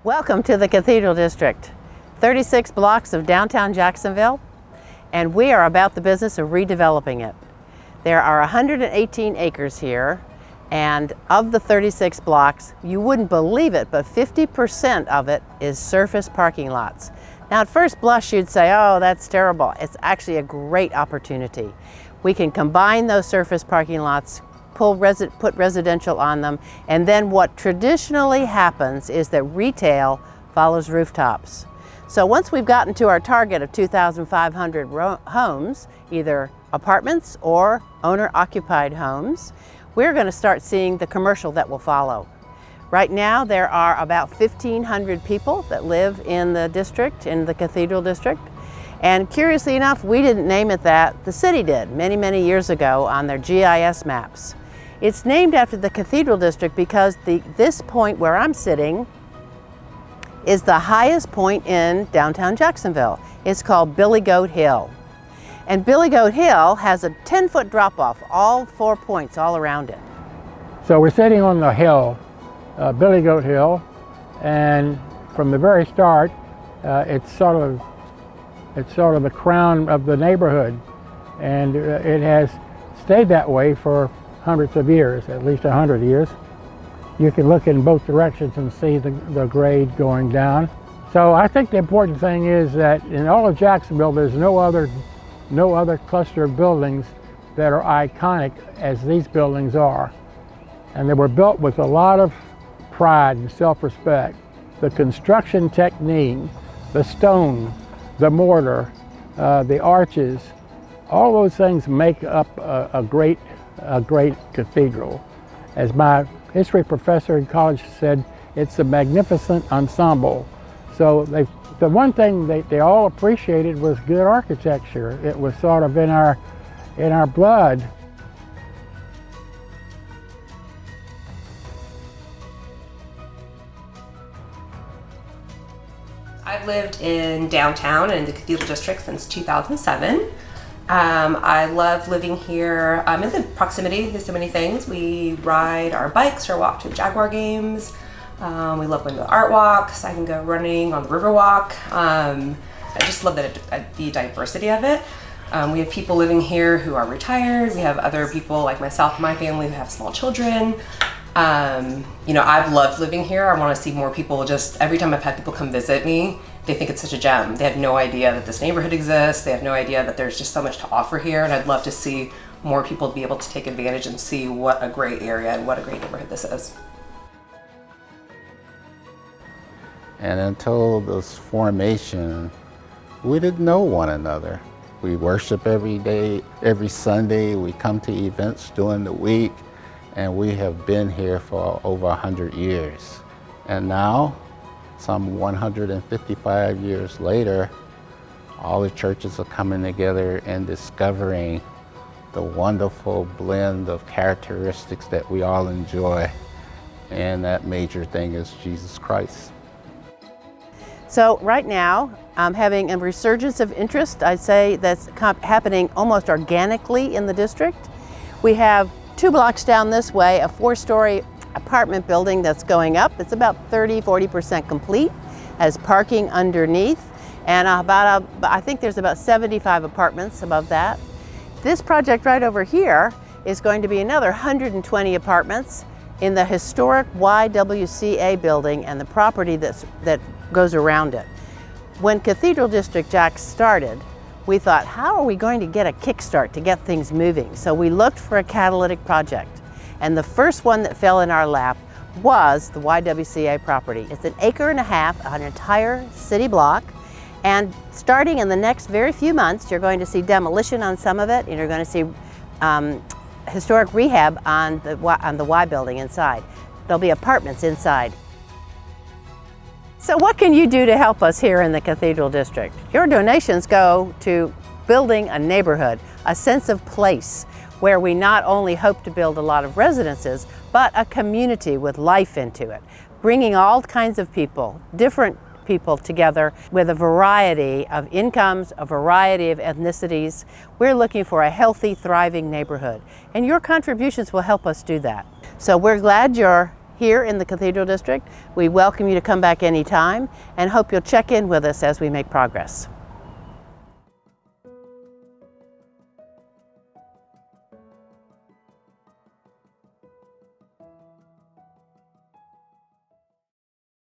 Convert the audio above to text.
Welcome to the Cathedral District, 36 blocks of downtown Jacksonville, and we are about the business of redeveloping it. There are 118 acres here, and of the 36 blocks, you wouldn't believe it, but 50% of it is surface parking lots. Now at first blush you'd say, oh, that's terrible. It's actually a great opportunity. We can combine those surface parking lots, put residential on them, and then what traditionally happens is that retail follows rooftops. So once we've gotten to our target of 2,500 homes, either apartments or owner-occupied homes, we're going to start seeing the commercial that will follow. Right now there are about 1,500 people that live in the district, in the Cathedral District. And curiously enough, we didn't name it that, the city did many years ago on their GIS maps. It's named after the Cathedral District because this point where I'm sitting is the highest point in downtown Jacksonville. It's called Billy Goat Hill. And Billy Goat Hill has a 10-foot drop-off, all 4 points all around it. So we're sitting on the hill, Billy Goat Hill, and from the very start, it's sort of the crown of the neighborhood, and it has stayed that way for hundreds of years, at least 100 years. You can look in both directions and see the grade going down. So I think the important thing is that in all of Jacksonville, there's no other cluster of buildings that are iconic as these buildings are. And they were built with a lot of pride and self-respect. The construction technique, the stone, the mortar, the arches, all those things make up a great cathedral. As my history professor in college said, it's a magnificent ensemble. So the one thing they all appreciated was good architecture. It was sort of in our blood. I've lived in downtown and in the Cathedral District since 2007. I love living here in the proximity to so many things. We ride our bikes or walk to Jaguar games. We love going to the art walks. I can go running on the Riverwalk. I just love the diversity of it. We have people living here who are retired. We have other people like myself and my family who have small children. I've loved living here. I want to see more people. Just every time I've had people come visit me, they think it's such a gem. They have no idea that this neighborhood exists. They have no idea that there's just so much to offer here, and I'd love to see more people be able to take advantage and see what a great area and what a great neighborhood this is. And until this formation, we didn't know one another. We worship every day, every Sunday. We come to events during the week, and we have been here for over 100 years. And now, some 155 years later, all the churches are coming together and discovering the wonderful blend of characteristics that we all enjoy. And that major thing is Jesus Christ. So right now, I'm having a resurgence of interest. I'd say that's happening almost organically in the district. We have 2 blocks down this way, a 4-story apartment building that's going up. It's about 30–40% complete, has parking underneath, and I think there's about 75 apartments above that. This project right over here is going to be another 120 apartments in the historic YWCA building and the property that goes around it. When Cathedral District-Jax started, we thought, how are we going to get a kickstart to get things moving? So we looked for a catalytic project. And the first one that fell in our lap was the YWCA property. It's an 1.5 acres, an entire city block. And starting in the next very few months, you're going to see demolition on some of it, and you're going to see historic rehab on the Y building inside. There'll be apartments inside. So what can you do to help us here in the Cathedral District? Your donations go to building a neighborhood, a sense of place, where we not only hope to build a lot of residences, but a community with life into it, bringing all kinds of people, different people together with a variety of incomes, a variety of ethnicities. We're looking for a healthy, thriving neighborhood, and your contributions will help us do that. So we're glad you're here in the Cathedral District. We welcome you to come back anytime and hope you'll check in with us as we make progress.